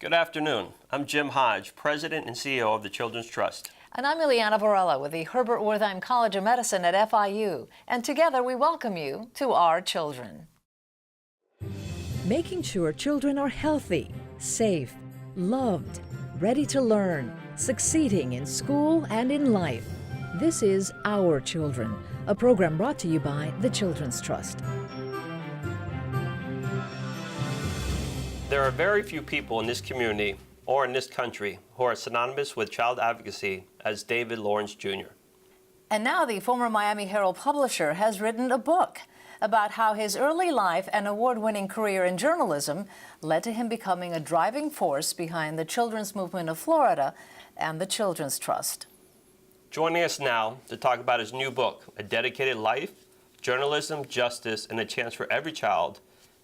Good afternoon. I'm Jim Hodge, President and CEO of the Children's Trust. And I'm Ileana Varela with the Herbert Wertheim College of Medicine at FIU. And together we welcome you to Our Children. Making sure children are healthy, safe, loved, ready to learn, succeeding in school and in life. This is Our Children, a program brought to you by the Children's Trust. There are very few people in this community or in this country who are synonymous with child advocacy as David Lawrence Jr. And now the former Miami Herald publisher has written a book about how his early life and award-winning career in journalism led to him becoming a driving force behind the children's movement of Florida and the Children's Trust. Joining us now to talk about his new book, A Dedicated Life, Journalism, Justice, and a Chance for Every Child,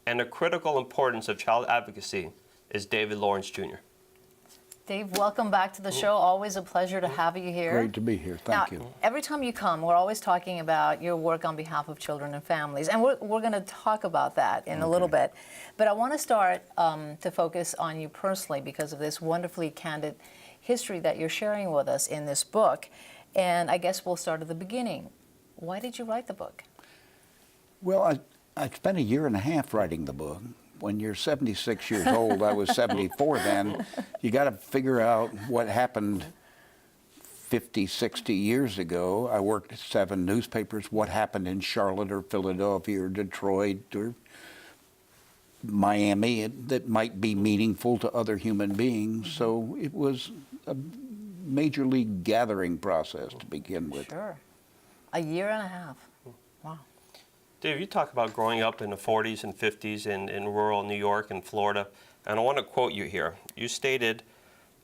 and the critical importance of child advocacy, is David Lawrence Jr. Dave, welcome back to the show. Always a pleasure to have you here. Great to be here. Thank you. Every time you come, we're always talking about your work on behalf of children and families, and we're going to talk about that in a little bit. But I want to start to focus on you personally because of this wonderfully candid history that you're sharing with us in this book. And I guess we'll start at the beginning. Why did you write the book? Well, I spent a year and a half writing the book. When you're 76 years old, I was 74 then, you got to figure out what happened 50, 60 years ago. I worked at 7 newspapers, what happened in Charlotte or Philadelphia or Detroit or Miami that might be meaningful to other human beings. So it was a major league gathering process to begin with. Sure. A year and a half. Wow. Dave, you talk about growing up in the 40s and 50s in rural New York and Florida, and I want to quote you here. You stated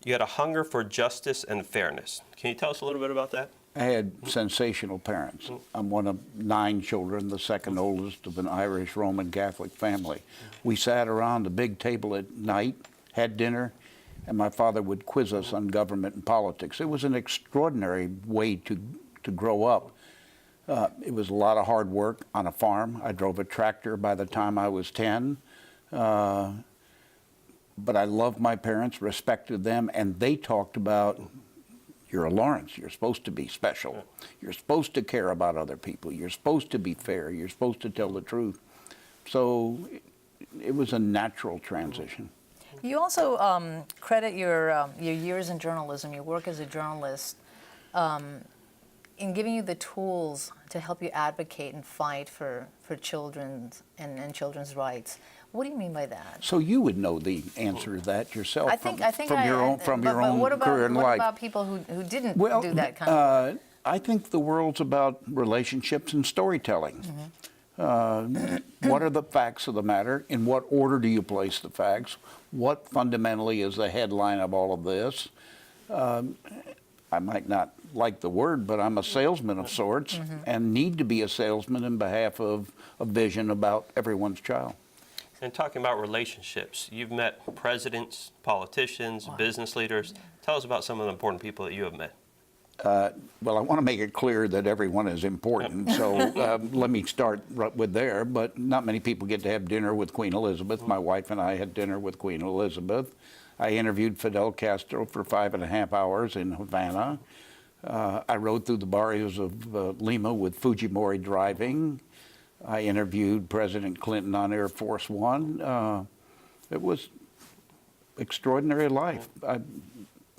you had a hunger for justice and fairness. Can you tell us a little bit about that? I had sensational parents. I'm one of 9 children, the second oldest of an Irish Roman Catholic family. We sat around the big table at night, had dinner, and my father would quiz us on government and politics. It was an extraordinary way to grow up. It was a lot of hard work on a farm. I drove a tractor by the time I was 10. But I loved my parents, respected them, and they talked about, you're a Lawrence, you're supposed to be special. You're supposed to care about other people. You're supposed to be fair. You're supposed to tell the truth. So it was a natural transition. You also credit your years in journalism, your work as a journalist, in giving you the tools to help you advocate and fight for children and children's rights. What do you mean by that? So you would know the answer to that yourself from your own career in life. What about people who didn't do that kind of work? I think the world's about relationships and storytelling. What are the facts of the matter? In what order do you place the facts? What fundamentally is the headline of all of this? I might not like the word, but I'm a salesman of sorts and need to be a salesman in behalf of a vision about everyone's child. And talking about relationships, you've met presidents, politicians, business leaders. Tell us about some of the important people that you have met. Well, I want to make it clear that everyone is important, so let me start with there, but not many people get to have dinner with Queen Elizabeth. My wife and I had dinner with Queen Elizabeth. I interviewed Fidel Castro for 5.5 hours in Havana. I rode through the barrios of Lima with Fujimori driving. I interviewed President Clinton on Air Force One. It was extraordinary life.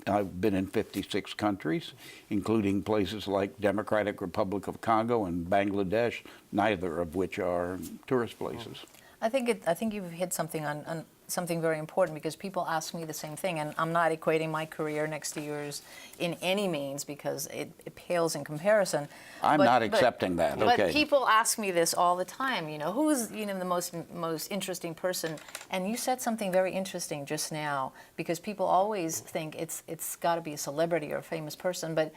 I've been in 56 countries, including places like Democratic Republic of Congo and Bangladesh, neither of which are tourist places. I think you've hit something on something very important, because people ask me the same thing, and I'm not equating my career next to yours in any means, because it pales in comparison. I'm not accepting that. But people ask me this all the time. Who's the most interesting person? And you said something very interesting just now, because people always think it's got to be a celebrity or a famous person, but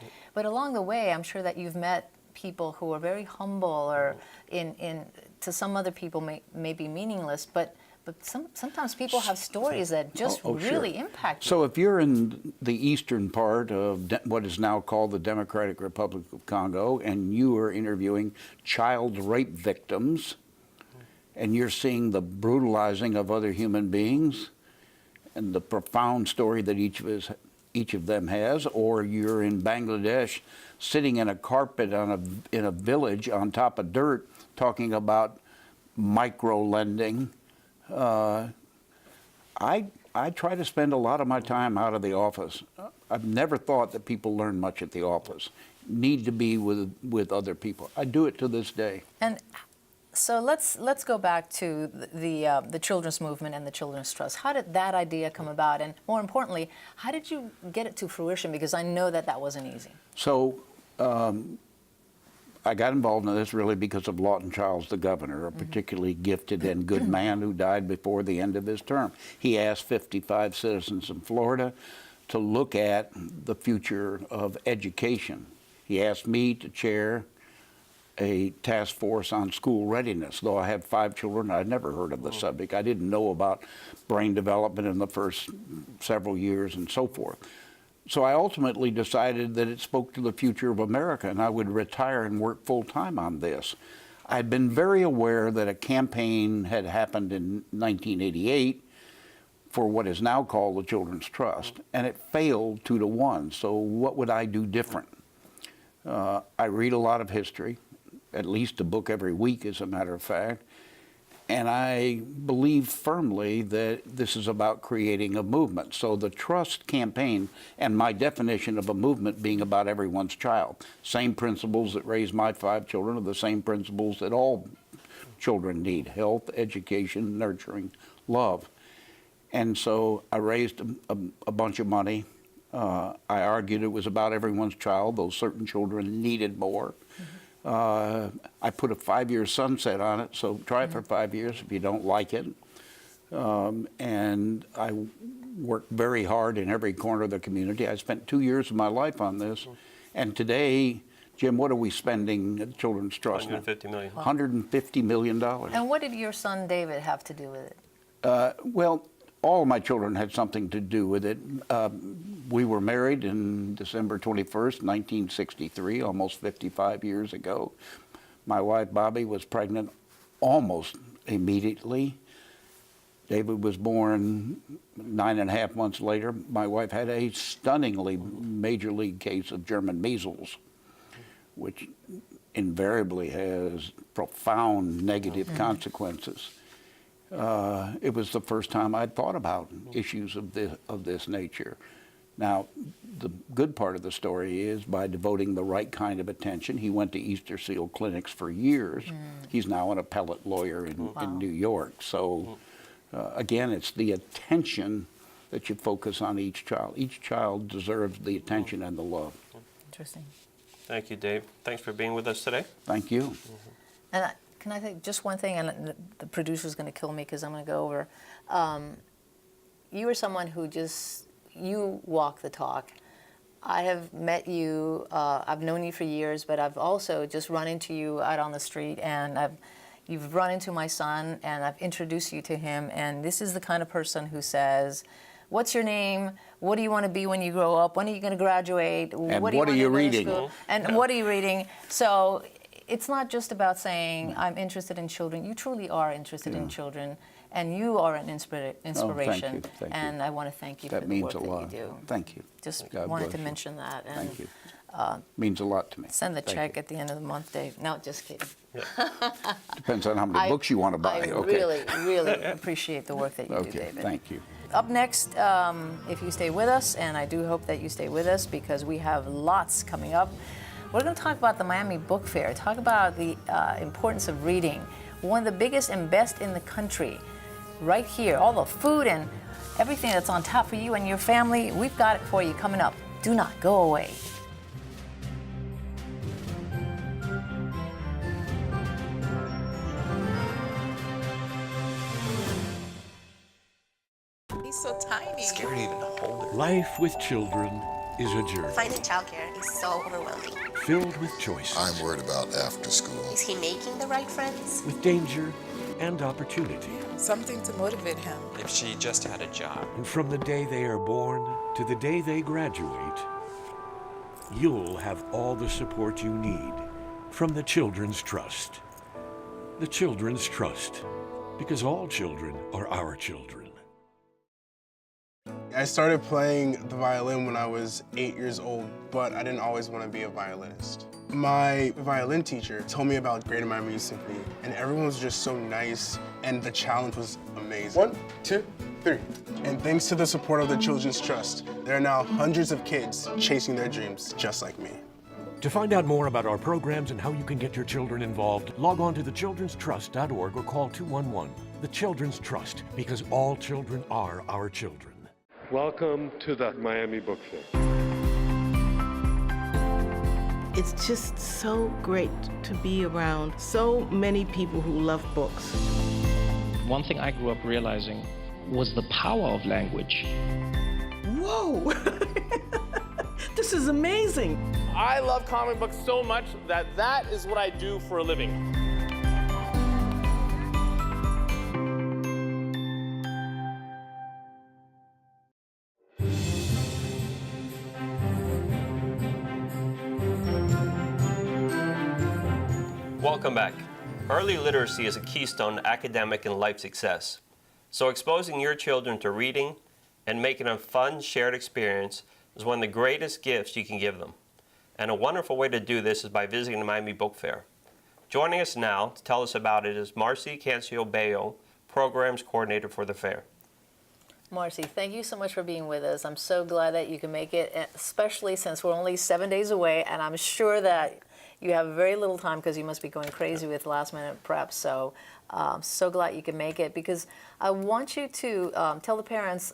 along the way, I'm sure that you've met people who are very humble, or to some other people may be meaningless, but sometimes people have stories that just really impact you. So if you're in the eastern part of what is now called the Democratic Republic of Congo, and you are interviewing child rape victims, and you're seeing the brutalizing of other human beings, and the profound story that each of them has, or you're in Bangladesh sitting in a carpet in a village on top of dirt talking about micro lending. I try to spend a lot of my time out of the office. I've never thought that people learn much at the office. Need to be with other people. I do it to this day. And so let's go back to the children's movement and the Children's Trust. How did that idea come about? And more importantly, how did you get it to fruition? Because I know that wasn't easy. So I got involved in this really because of Lawton Chiles, the governor, a particularly gifted and good man who died before the end of his term. He asked 55 citizens in Florida to look at the future of education. He asked me to chair a task force on school readiness. Though I had 5 children, I'd never heard of the subject. I didn't know about brain development in the first several years and so forth. So I ultimately decided that it spoke to the future of America, and I would retire and work full-time on this. I'd been very aware that a campaign had happened in 1988 for what is now called the Children's Trust, and it failed 2-1. So what would I do different? I read a lot of history, at least a book every week, as a matter of fact, and I believe firmly that this is about creating a movement. So the trust campaign, and my definition of a movement being about everyone's child, same principles that raised my 5 children are the same principles that all children need: health, education, nurturing, love. And so I raised a bunch of money. I argued it was about everyone's child, though certain children needed more. I put a 5-year sunset on it, so try it for 5 years if you don't like it. And I worked very hard in every corner of the community. I spent 2 years of my life on this. And today, Jim, what are we spending at Children's Trust? $150 million. $150 million. And what did your son David have to do with it? Well, all of my children had something to do with it. We were married in December 21st, 1963, almost 55 years ago. My wife, Bobby, was pregnant almost immediately. David was born 9.5 months later. My wife had a stunningly major league case of German measles, which invariably has profound negative consequences. It was the first time I'd thought about issues of this nature. Now, the good part of the story is by devoting the right kind of attention. He went to Easter Seal clinics for years. He's now an appellate lawyer in New York. So, again, it's the attention that you focus on each child. Each child deserves the attention and the love. Interesting. Thank you, Dave. Thanks for being with us today. Thank you. And can I say just one thing, and the producer's going to kill me because I'm going to go over. You are someone who you walk the talk. I have met you, I've known you for years, but I've also just run into you out on the street, and you've run into my son, and I've introduced you to him, and this is the kind of person who says, what's your name? What do you want to be when you grow up? When are you going to graduate? And what are you reading? And what are you reading? So it's not just about saying, I'm interested in children. You truly are interested in children, and you are an inspiration. Thank you. And I want to thank you for That the means work a that lot. you do. Thank you. Just God wanted bless to you. mention that. And Thank you. Means a lot to me. send the Thank check you. at the end of the month, Dave. No, just kidding. Depends on how many books you want to buy. I Okay. really appreciate the work that you do, Okay. David. Thank you. Up next, if you stay with us, and I do hope that you stay with us because we have lots coming up, we're going to talk about the Miami Book Fair, talk about the importance of reading, one of the biggest and best in the country, right here. All the food and everything that's on tap for you and your family, we've got it for you coming up. Do not go away. He's so tiny. Scared to even hold her. Life with children is a journey Finding childcare is so overwhelming. filled with choices, I'm worried about after school. Is he making the right friends? with danger and opportunity. Something to motivate him. If she just had a job. And from the day they are born to the day they graduate, you'll have all the support you need from the Children's Trust. The Children's Trust, because all children are our children. I started playing the violin when I was 8 years old, but I didn't always want to be a violinist. My violin teacher told me about Greater Miami Youth Symphony, and everyone was just so nice, and the challenge was amazing. 1, 2, 3. And thanks to the support of the Children's Trust, there are now hundreds of kids chasing their dreams just like me. To find out more about our programs and how you can get your children involved, log on to thechildrenstrust.org or call 211. The Children's Trust, because all children are our children. Welcome to the Miami Book Fair. It's just so great to be around so many people who love books. One thing I grew up realizing was the power of language. Whoa! This is amazing. I love comic books so much that is what I do for a living. Welcome back. Early literacy is a keystone to academic and life success. So exposing your children to reading and making a fun, shared experience is one of the greatest gifts you can give them. And a wonderful way to do this is by visiting the Miami Book Fair. Joining us now to tell us about it is Marcy Cancio-Bayo, Programs Coordinator for the fair. Marcy, thank you so much for being with us. I'm so glad that you can make it, especially since we're only 7 days away, and I'm sure that you have very little time because you must be going crazy with last-minute prep. So, so glad you can make it, because I want you to tell the parents,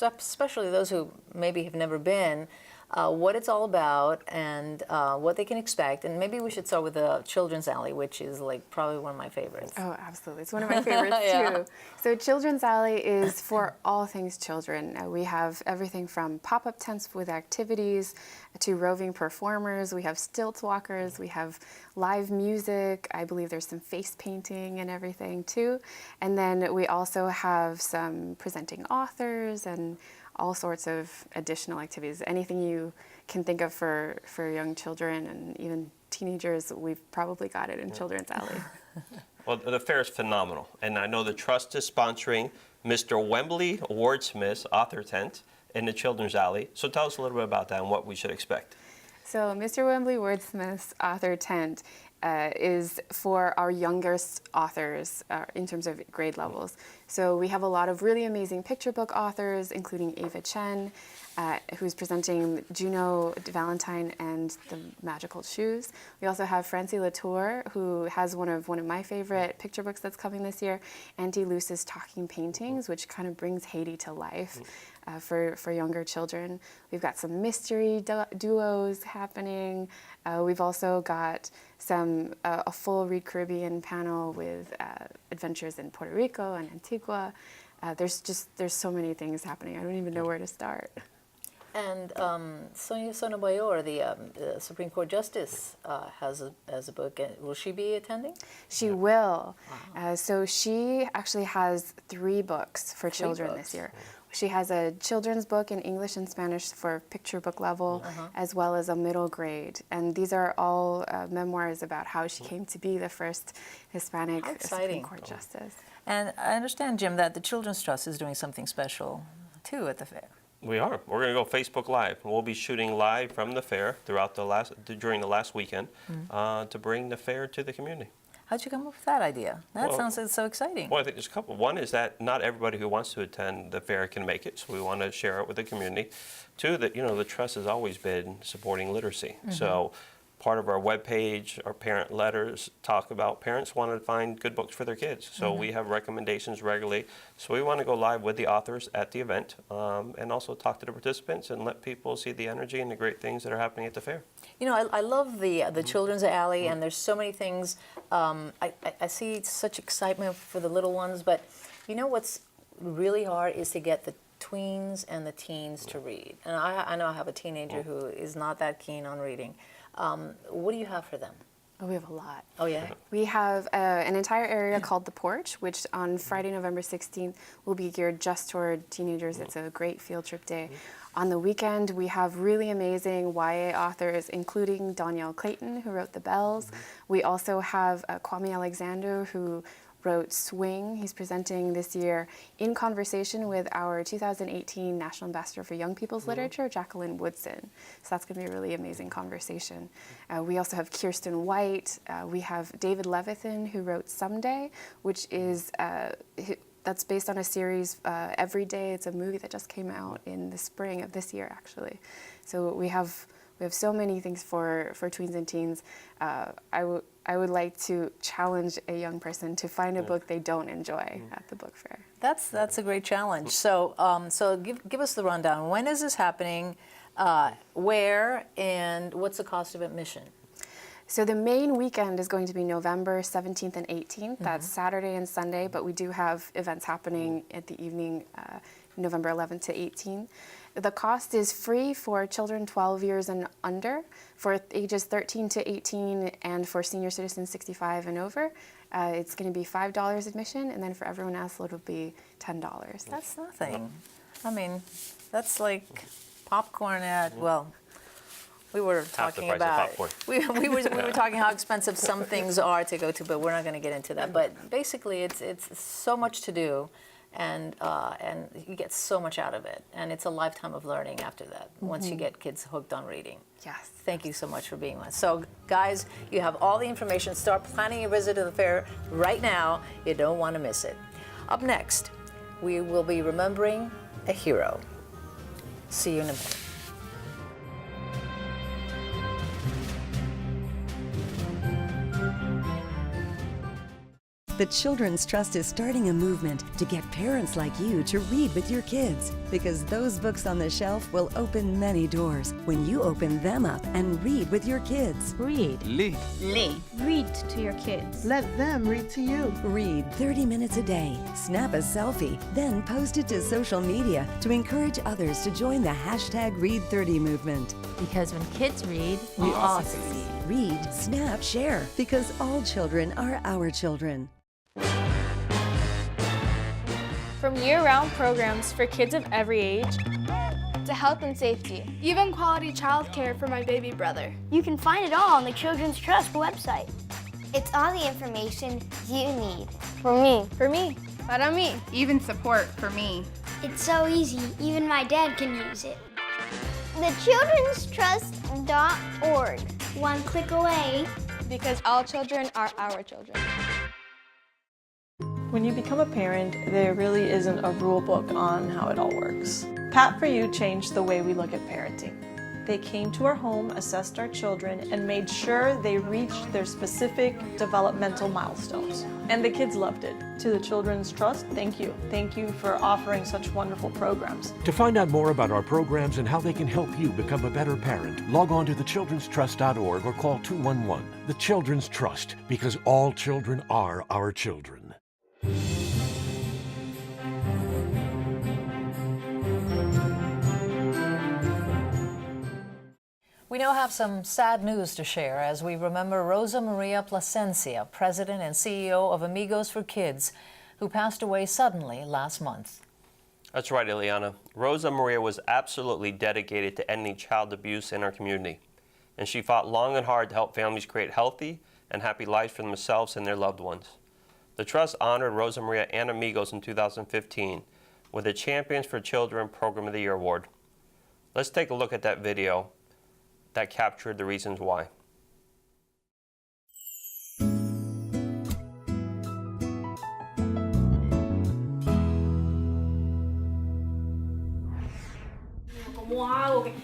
especially those who maybe have never been, what it's all about and what they can expect. And maybe we should start with the Children's Alley, which is like probably one of my favorites. Oh, absolutely. It's one of my favorites too. So Children's Alley is for all things children. We have everything from pop-up tents with activities to roving performers. We have stilt walkers. We have live music. I believe there's some face painting and everything too. And then we also have some presenting authors and all sorts of additional activities. Anything you can think of for young children and even teenagers, we've probably got it in Children's Alley. Well, the fair is phenomenal, and I know the Trust is sponsoring Mr. Wembley Wordsmith's author tent in the Children's Alley. So tell us a little bit about that and what we should expect. So Mr. Wembley Wordsmith's author tent is for our youngest authors in terms of grade levels. So we have a lot of really amazing picture book authors, including Ava Chen, who's presenting Juno Valentine and the Magical Shoes. We also have Francie Latour, who has one of my favorite picture books that's coming this year, Auntie Luce's Talking Paintings, which kind of brings Haiti to life for younger children. We've got some mystery duos happening. We've also got a full Read Caribbean panel with adventures in Puerto Rico and Antigua. There's so many things happening. I don't even know where to start. And Sonia Sotomayor, the Supreme Court Justice, has a book. Will she be attending? She will. So she actually has 3 books for children this year. She has a children's book in English and Spanish for picture book level, as well as a middle grade. And these are all memoirs about how she came to be the first Hispanic Supreme Court Justice. And I understand, Jim, that the Children's Trust is doing something special, too, at the fair. We are. We're going to go Facebook Live. We'll be shooting live from the fair during the last weekend to bring the fair to the community. How'd you come up with that idea? That sounds so exciting. Well, I think there's a couple. One is that not everybody who wants to attend the fair can make it, so we want to share it with the community. 2, that the Trust has always been supporting literacy. So part of our webpage, our parent letters talk about parents want to find good books for their kids. So we have recommendations regularly. So we want to go live with the authors at the event and also talk to the participants and let people see the energy and the great things that are happening at the fair. I love the Children's Alley, and there's so many things. I see such excitement for the little ones, but what's really hard is to get the tweens and the teens to read. And I know I have a teenager who is not that keen on reading. What do you have for them? Oh, we have a lot. Oh, yeah? We have an entire area called The Porch, which on Friday, November 16th, will be geared just toward teenagers. It's a great field trip day. On the weekend, we have really amazing YA authors, including Danielle Clayton, who wrote The Bells. We also have Kwame Alexander, who wrote Swing. He's presenting this year in conversation with our 2018 National Ambassador for Young People's Literature, Jacqueline Woodson. So that's going to be a really amazing conversation. We also have Kirsten White. We have David Levithan, who wrote Someday, which is that's based on a series, Every Day. It's a movie that just came out in the spring of this year, actually. So we have so many things for tweens and teens. I would like to challenge a young person to find a book they don't enjoy at the book fair. That's a great challenge. So give us the rundown. When is this happening? Where, and what's the cost of admission? So the main weekend is going to be November 17th and 18th. That's Saturday and Sunday, but we do have events happening at the evening, November 11th to 18th. The cost is free for children 12 years and under, for ages 13 to 18, and for senior citizens 65 and over. It's going to be $5 admission, and then for everyone else it'll be $10. That's nothing. I mean, that's like popcorn at, well, we were talking about, we were talking how expensive some things are to go to, but we're not going to get into that. But basically, it's so much to do, and you get so much out of it, and it's a lifetime of learning after that. Once you get kids hooked on reading. Yes. Thank you so much for being with us. So, guys, you have all the information. Start planning your visit to the fair right now. You don't want to miss it. Up next, we will be remembering a hero. See you in a minute. The Children's Trust is starting a movement to get parents like you to read with your kids, because those books on the shelf will open many doors when you open them up and read with your kids. Read. Read. Read to your kids. Let them read to you. Read 30 minutes a day. Snap a selfie, then post it to social media to encourage others to join the #Read30 movement. Because when kids read, we all succeed. Read, snap, share, because all children are our children. From year-round programs for kids of every age to health and safety, even quality childcare for my baby brother. You can find it all on the Children's Trust website. It's all the information you need. For me, para mí. Even support for me. It's so easy, even my dad can use it. The childrenstrust.org. One click away. Because all children are our children. When you become a parent, there really isn't a rule book on how it all works. Pat For You changed the way we look at parenting. They came to our home, assessed our children, and made sure they reached their specific developmental milestones. And the kids loved it. To the Children's Trust, thank you. Thank you for offering such wonderful programs. To find out more about our programs and how they can help you become a better parent, log on to thechildrenstrust.org or call 211. The Children's Trust, because all children are our children. We now have some sad news to share as we remember Rosa Maria Plasencia, President and CEO of Amigos for Kids, who passed away suddenly last month. That's right, Ileana. Rosa Maria was absolutely dedicated to ending child abuse in our community, and she fought long and hard to help families create healthy and happy lives for themselves and their loved ones. The Trust honored Rosa Maria and Amigos in 2015 with the Champions for Children Program of the Year Award. Let's take a look at that video that captured the reasons why.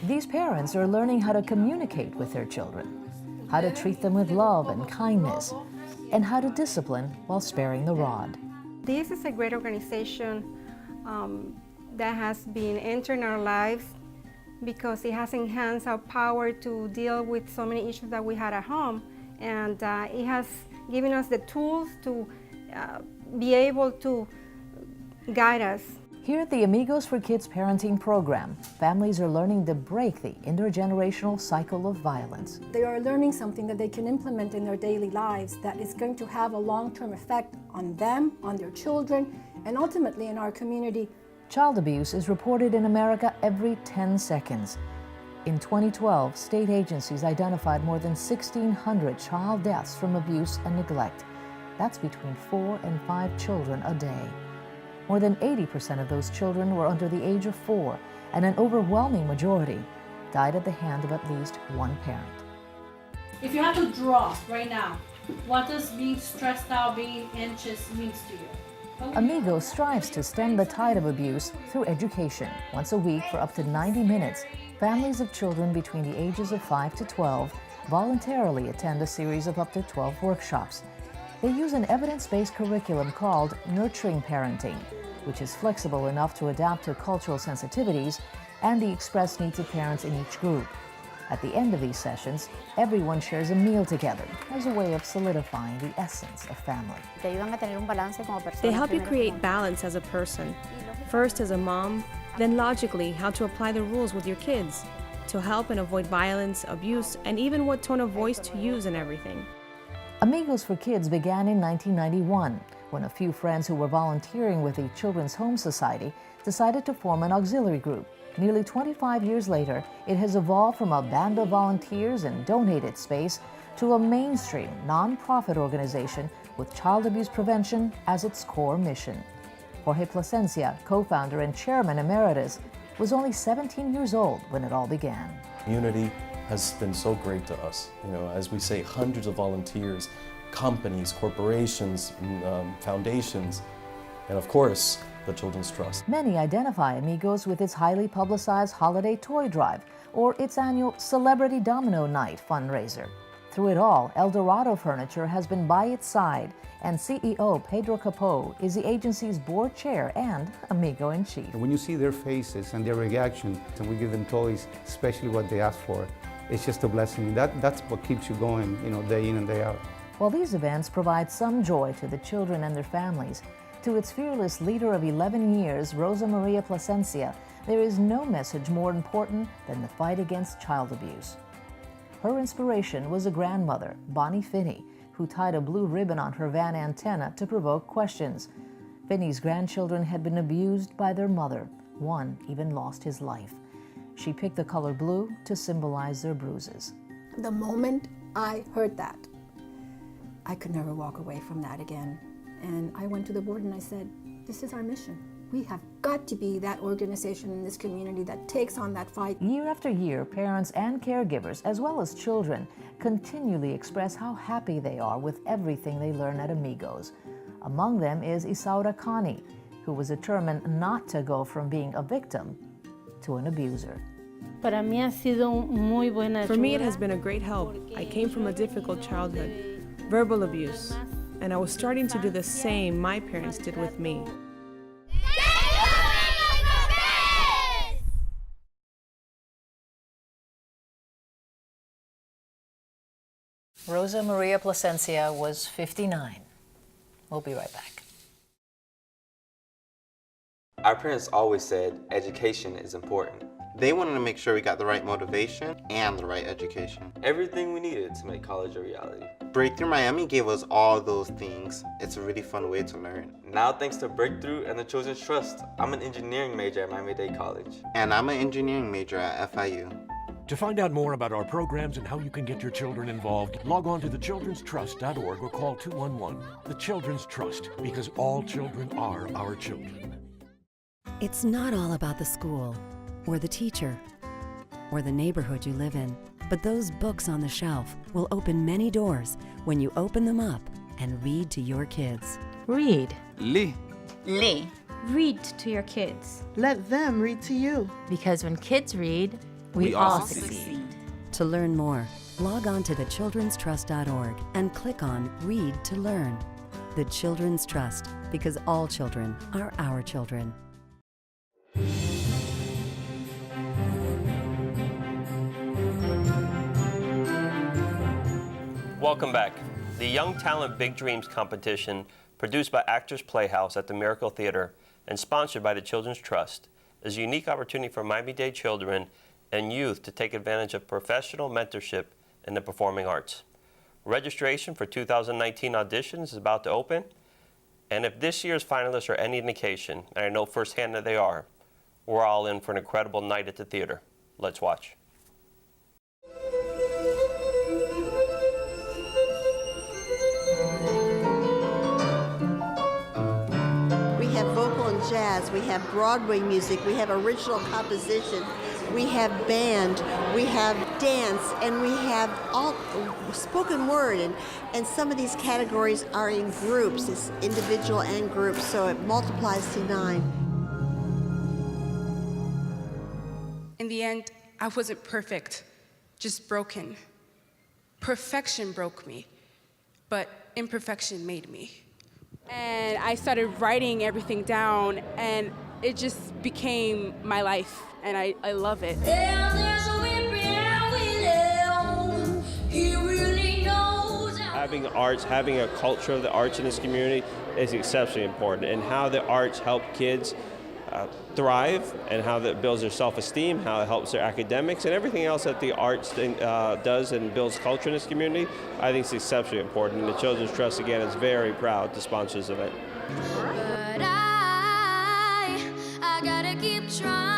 These parents are learning how to communicate with their children, how to treat them with love and kindness, and how to discipline while sparing the rod. This is a great organization that has been entering our lives because it has enhanced our power to deal with so many issues that we had at home, and it has given us the tools to be able to guide us. Here at the Amigos for Kids parenting program, families are learning to break the intergenerational cycle of violence. They are learning something that they can implement in their daily lives that is going to have a long-term effect on them, on their children, and ultimately in our community. Child abuse is reported in America every 10 seconds. In 2012, state agencies identified more than 1,600 child deaths from abuse and neglect. That's between 4 and 5 children a day. More than 80% of those children were under the age of 4, and an overwhelming majority died at the hand of at least one parent. If you had to draw right now, what does being stressed out, being anxious means to you? Amigos strives to stem the tide of abuse through education. Once a week for up to 90 minutes, families of children between the ages of 5 to 12 voluntarily attend a series of up to 12 workshops. They use an evidence-based curriculum called Nurturing Parenting, which is flexible enough to adapt to cultural sensitivities and the expressed needs of parents in each group. At the end of these sessions, everyone shares a meal together as a way of solidifying the essence of family. They help you create balance as a person, first as a mom, then logically how to apply the rules with your kids, to help and avoid violence, abuse, and even what tone of voice to use and everything. Amigos for Kids began in 1991 when a few friends who were volunteering with the Children's Home Society decided to form an auxiliary group. Nearly 25 years later, it has evolved from a band of volunteers and donated space to a mainstream nonprofit organization with child abuse prevention as its core mission. Jorge Plasencia, co-founder and chairman emeritus, was only 17 years old when it all began. Community has been so great to us. As we say, hundreds of volunteers, companies, corporations, foundations, and of course, the Children's Trust. Many identify Amigos with its highly publicized holiday toy drive or its annual Celebrity Domino Night fundraiser. Through it all, El Dorado Furniture has been by its side, and CEO Pedro Capó is the agency's board chair and Amigo-in-chief. When you see their faces and their reaction, and we give them toys, especially what they ask for, it's just a blessing. That's what keeps you going, day in and day out. While these events provide some joy to the children and their families, to its fearless leader of 11 years, Rosa Maria Plasencia, there is no message more important than the fight against child abuse. Her inspiration was a grandmother, Bonnie Finney, who tied a blue ribbon on her van antenna to provoke questions. Finney's grandchildren had been abused by their mother. One even lost his life. She picked the color blue to symbolize their bruises. The moment I heard that, I could never walk away from that again. And I went to the board and I said, this is our mission. We have got to be that organization in this community that takes on that fight. Year after year, parents and caregivers, as well as children, continually express how happy they are with everything they learn at Amigos. Among them is Isaura Kani, who was determined not to go from being a victim to an abuser. For me, it has been a great help. I came from a difficult childhood, verbal abuse, and I was starting to do the same my parents did with me. Rosa Maria Plasencia was 59. We'll be right back. Our parents always said education is important. They wanted to make sure we got the right motivation and the right education. Everything we needed to make college a reality. Breakthrough Miami gave us all those things. It's a really fun way to learn. Now, thanks to Breakthrough and the Children's Trust, I'm an engineering major at Miami-Dade College. And I'm an engineering major at FIU. To find out more about our programs and how you can get your children involved, log on to thechildrenstrust.org or call 211. The Children's Trust, because all children are our children. It's not all about the school, or the teacher, or the neighborhood you live in, but those books on the shelf will open many doors when you open them up and read to your kids. Read. Lee. Lee. Read to your kids. Let them read to you. Because when kids read, we all succeed. To learn more, log on to thechildrenstrust.org and click on Read to Learn. The Children's Trust, because all children are our children. Welcome back. The Young Talent Big Dreams competition, produced by Actors Playhouse at the Miracle Theater and sponsored by the Children's Trust, is a unique opportunity for Miami-Dade children and youth to take advantage of professional mentorship in the performing arts. Registration for 2019 auditions is about to open, and if this year's finalists are any indication, and I know firsthand that they are, we're all in for an incredible night at the theater. Let's watch. jazz, we have Broadway music, we have original composition, we have band, we have dance, and we have all spoken word, and some of these categories are in groups. It's individual and groups, so it multiplies to 9. In the end, I wasn't perfect, just broken. Perfection broke me, but imperfection made me. And I started writing everything down, and it just became my life, and I love it. Having arts, having a culture of the arts in this community is exceptionally important, and how the arts help kids thrive, and how that builds their self-esteem, how it helps their academics, and everything else that the arts does and builds culture in this community, I think is exceptionally important. And the Children's Trust, again, is very proud to sponsor this event. But I gotta keep trying.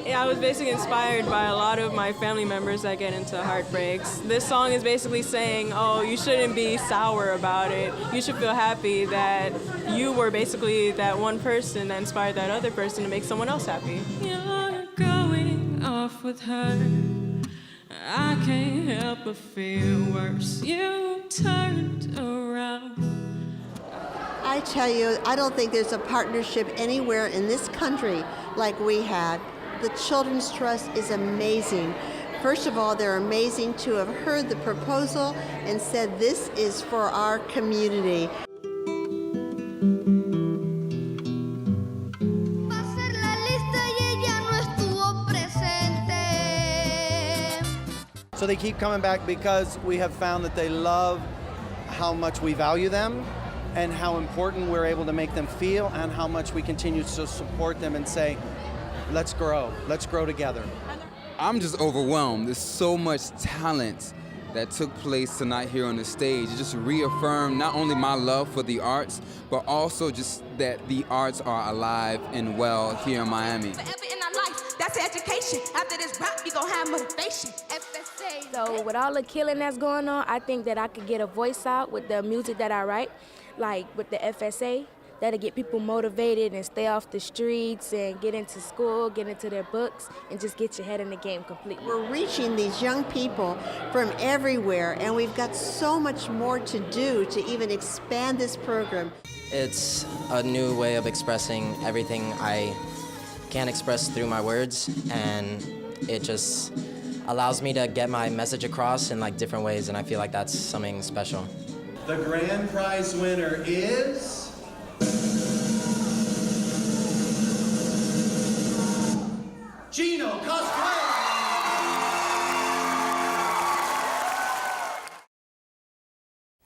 I was basically inspired by a lot of my family members that get into heartbreaks. This song is basically saying, oh, you shouldn't be sour about it. You should feel happy that you were basically that one person that inspired that other person to make someone else happy. You're going off with her. I can't help but feel worse. You turned around. I tell you, I don't think there's a partnership anywhere in this country like we have. The Children's Trust is amazing. First of all, they're amazing to have heard the proposal and said this is for our community. So they keep coming back because we have found that they love how much we value them and how important we're able to make them feel, and how much we continue to support them and say, let's grow together. I'm just overwhelmed. There's so much talent that took place tonight here on the stage. It just reaffirmed not only my love for the arts, but also just that the arts are alive and well here in Miami. That's education. After this rap, we gon' have motivation. So with all the killing that's going on, I think that I could get a voice out with the music that I write, like with the FSA. That'll get people motivated and stay off the streets and get into school, get into their books, and just get your head in the game completely. We're reaching these young people from everywhere, and we've got so much more to do to even expand this program. It's a new way of expressing everything I can't express through my words, and it just allows me to get my message across in like different ways, and I feel like that's something special. The grand prize winner is Gino Cosplay.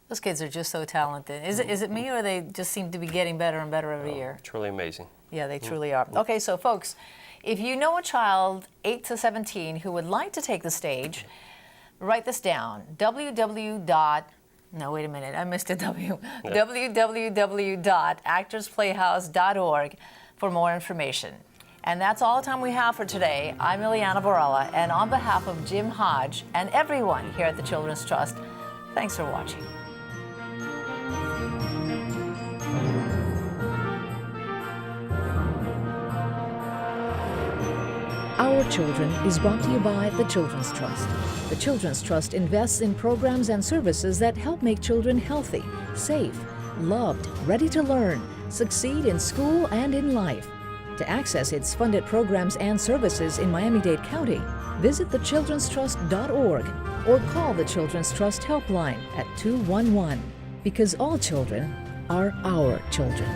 Those kids are just so talented. Is it me, or they just seem to be getting better and better every year? Truly amazing. Yeah, they truly are. Okay, so folks, if you know a child 8 to 17 who would like to take the stage, write this down. No, wait a minute, I missed a W. Yeah. www.actorsplayhouse.org for more information. And that's all the time we have for today. I'm Ileana Varela, and on behalf of Jim Hodge and everyone here at the Children's Trust, thanks for watching. Our Children is brought to you by the Children's Trust. The Children's Trust invests in programs and services that help make children healthy, safe, loved, ready to learn, succeed in school and in life. To access its funded programs and services in Miami-Dade County, visit thechildrenstrust.org or call the Children's Trust helpline at 211, because all children are our children.